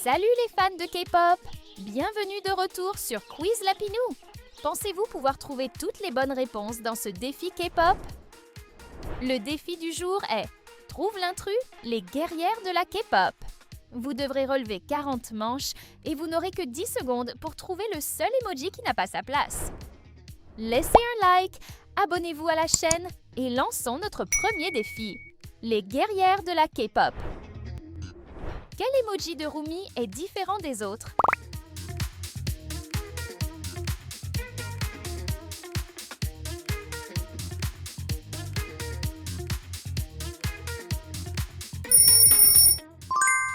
Salut les fans de K-pop! Bienvenue de retour sur Quiz Lapinou! Pensez-vous pouvoir trouver toutes les bonnes réponses dans ce défi K-pop? Le défi du jour est « Trouve l'intrus, les guerrières de la K-pop ». Vous devrez relever 40 manches et vous n'aurez que 10 secondes pour trouver le seul emoji qui n'a pas sa place. Laissez un like, abonnez-vous à la chaîne et lançons notre premier défi. Les guerrières de la K-pop. Quel emoji de Rumi est différent des autres?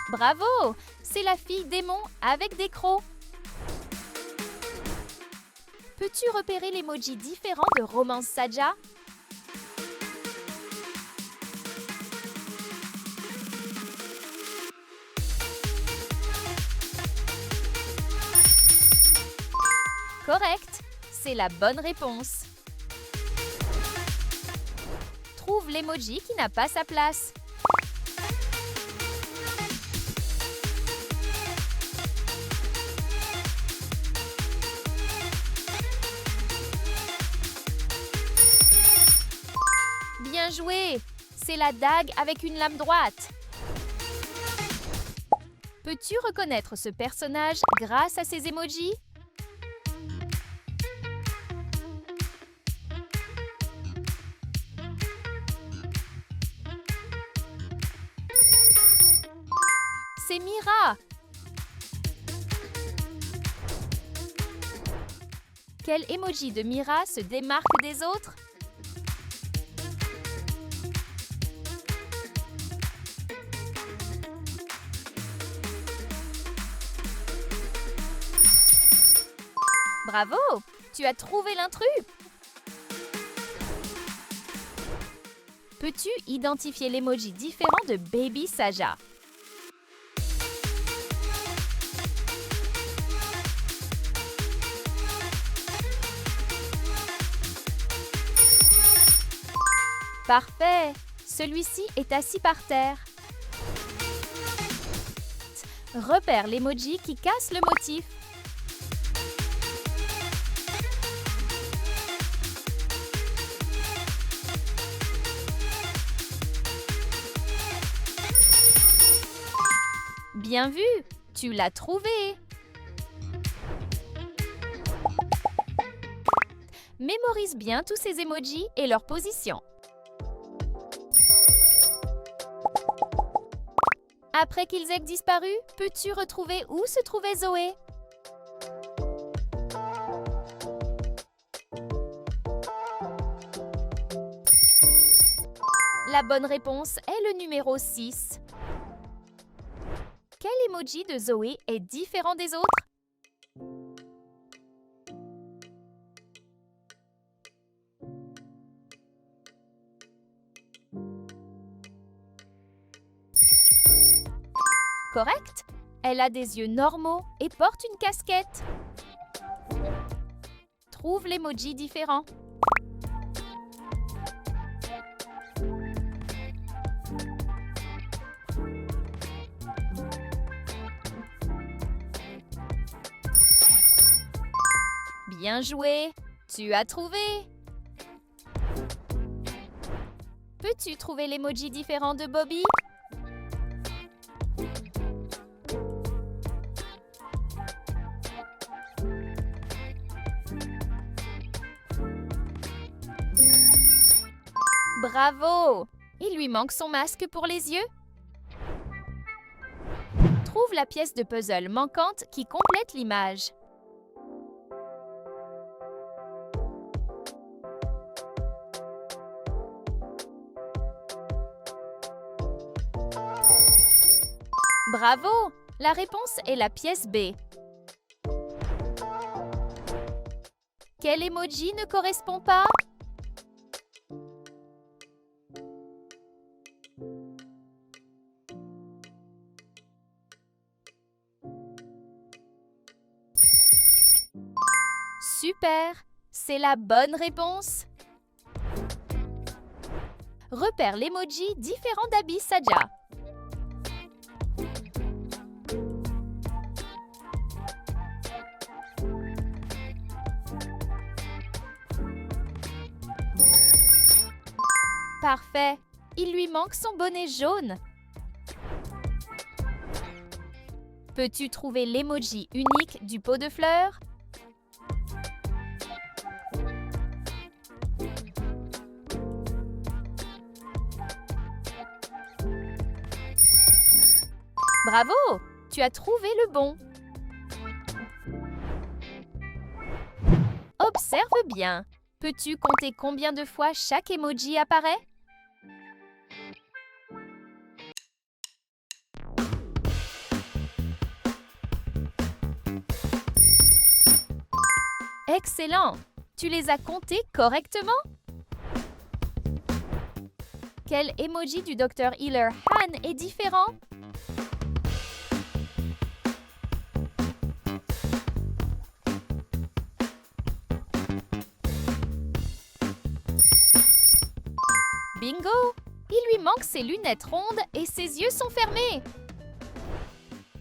Bravo! C'est la fille démon avec des crocs. Peux-tu repérer l'emoji différent de Romance Saja? Correct! C'est la bonne réponse. Trouve l'emoji qui n'a pas sa place. Bien joué! C'est la dague avec une lame droite. Peux-tu reconnaître ce personnage grâce à ses emojis? C'est Mira! Quel emoji de Mira se démarque des autres? Bravo! Tu as trouvé l'intrus! Peux-tu identifier l'emoji différent de Baby Saja? Parfait! Celui-ci est assis par terre. Repère l'emoji qui casse le motif. Bien vu! Tu l'as trouvé! Mémorise bien tous ces emojis et leur position. Après qu'ils aient disparu, peux-tu retrouver où se trouvait Zoé? La bonne réponse est le numéro 6. Quel emoji de Zoé est différent des autres? Correct! Elle a des yeux normaux et porte une casquette. Trouve l'emoji différent. Bien joué! Tu as trouvé! Peux-tu trouver l'emoji différent de Bobby? Bravo! Il lui manque son masque pour les yeux. Trouve la pièce de puzzle manquante qui complète l'image. Bravo! La réponse est la pièce B. Quel emoji ne correspond pas? Super! C'est la bonne réponse! Repère l'emoji différent d'Abi Saja. Parfait! Il lui manque son bonnet jaune. Peux-tu trouver l'emoji unique du pot de fleurs? Bravo! Tu as trouvé le bon. Observe bien. Peux-tu compter combien de fois chaque emoji apparaît? Excellent! Tu les as comptés correctement? Quel emoji du Dr. Healer Han est différent? Bingo! Il lui manque ses lunettes rondes et ses yeux sont fermés.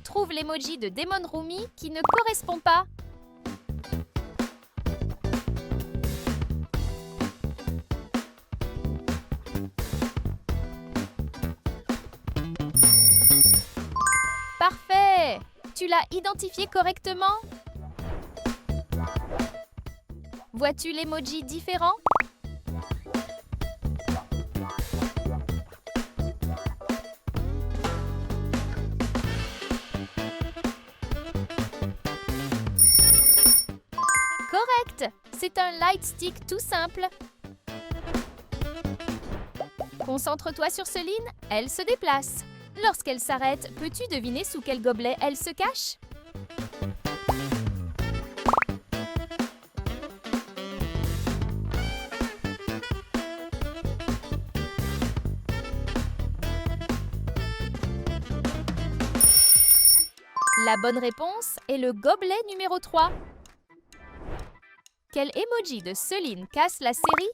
Trouve l'emoji de Demon Rumi qui ne correspond pas. Parfait! Tu l'as identifié correctement? Vois-tu l'emoji différent? Correct! C'est un light stick tout simple. Concentre-toi sur Céline, elle se déplace. Lorsqu'elle s'arrête, peux-tu deviner sous quel gobelet elle se cache? La bonne réponse est le gobelet numéro 3. Quel emoji de Céline casse la série?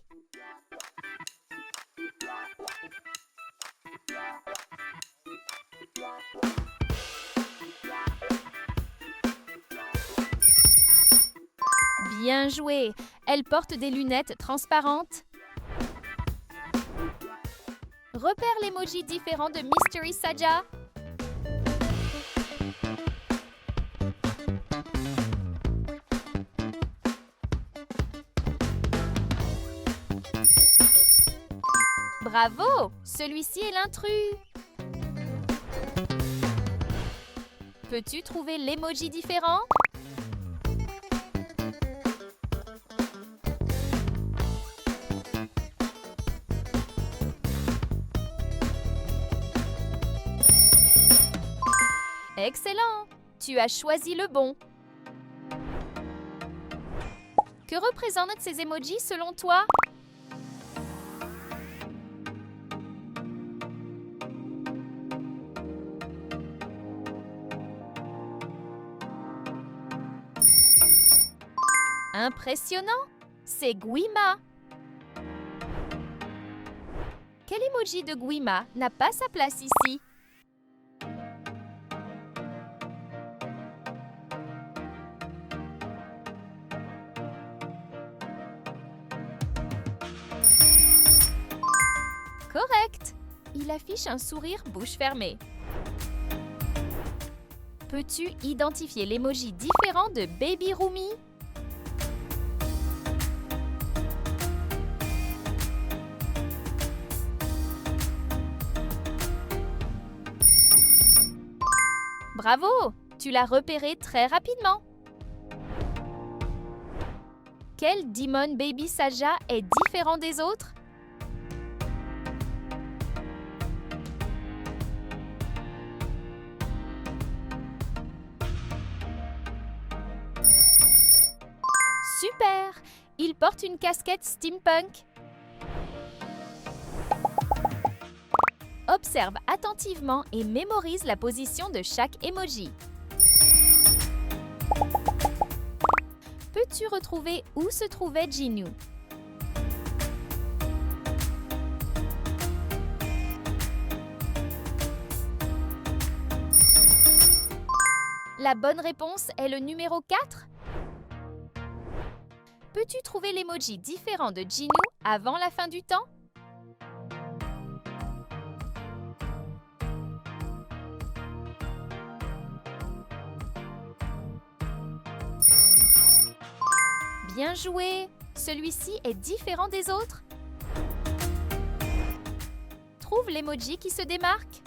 Bien joué! Elle porte des lunettes transparentes. Repère l'emoji différent de Mystery Saja. Bravo! Celui-ci est l'intrus. Peux-tu trouver l'emoji différent? Excellent! Tu as choisi le bon. Que représentent ces emojis selon toi? Impressionnant! C'est Guima. Quel emoji de Guima n'a pas sa place ici? Correct! Il affiche un sourire bouche fermée. Peux-tu identifier l'emoji différent de Baby Rumi? Bravo! Tu l'as repéré très rapidement. Quel Demon Baby Saja est différent des autres? Super! Il porte une casquette steampunk. Observe attentivement et mémorise la position de chaque emoji. Peux-tu retrouver où se trouvait Jinu? La bonne réponse est le numéro 4. Peux-tu trouver l'emoji différent de Jinu avant la fin du temps? Bien joué! Celui-ci est différent des autres. Trouve l'emoji qui se démarque.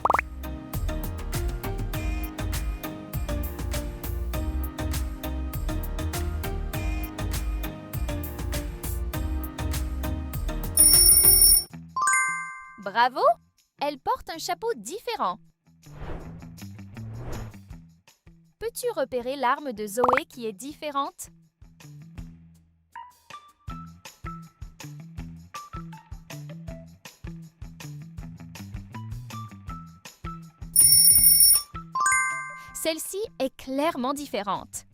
Bravo! Elle porte un chapeau différent. Peux-tu repérer l'arme de Zoé qui est différente? Celle-ci est clairement différente.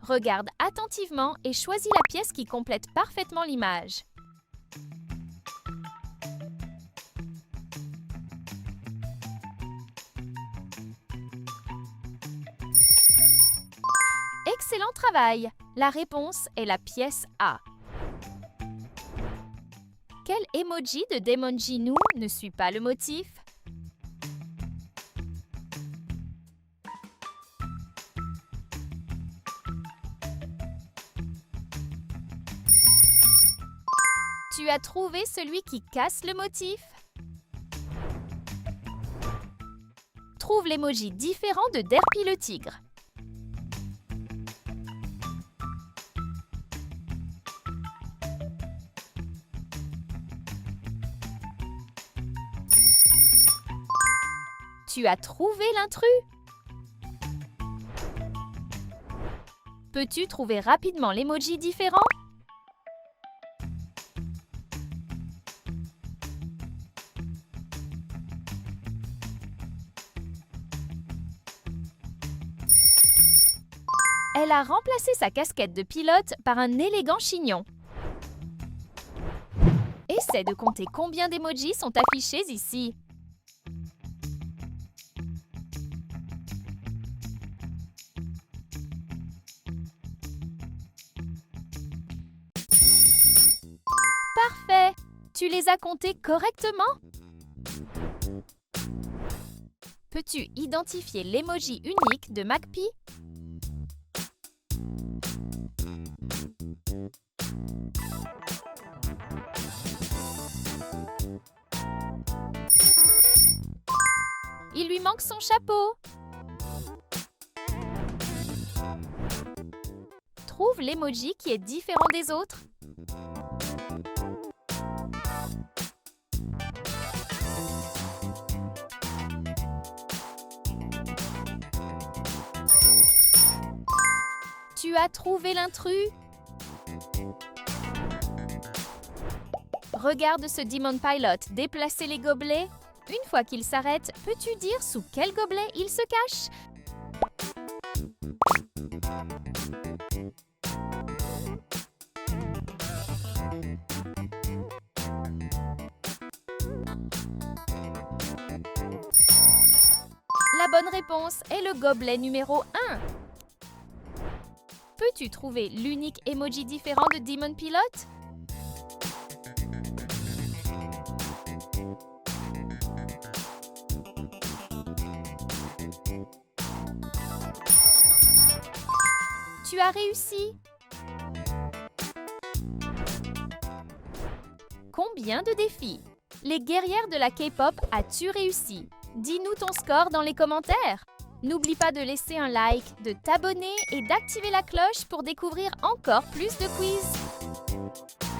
Regarde attentivement et choisis la pièce qui complète parfaitement l'image. Excellent travail! La réponse est la pièce A. Quel emoji de Demonji Nu ne suit pas le motif? Tu as trouvé celui qui casse le motif? Trouve l'emoji différent de Derpy le tigre. Tu as trouvé l'intrus? Peux-tu trouver rapidement l'emoji différent? Elle a remplacé sa casquette de pilote par un élégant chignon. Essaie de compter combien d'emojis sont affichés ici. Parfait! Tu les as comptés correctement? Peux-tu identifier l'emoji unique de Magpie? Il lui manque son chapeau. Trouve l'emoji qui est différent des autres. Tu as trouvé l'intrus? Regarde ce Demon Pilot déplacer les gobelets. Une fois qu'il s'arrête, peux-tu dire sous quel gobelet il se cache? La bonne réponse est le gobelet numéro 1. Peux-tu trouver l'unique emoji différent de Demon Pilot? Tu as réussi! Combien de défis? Les guerrières de la K-pop as-tu réussi? Dis-nous ton score dans les commentaires! N'oublie pas de laisser un like, de t'abonner et d'activer la cloche pour découvrir encore plus de quiz!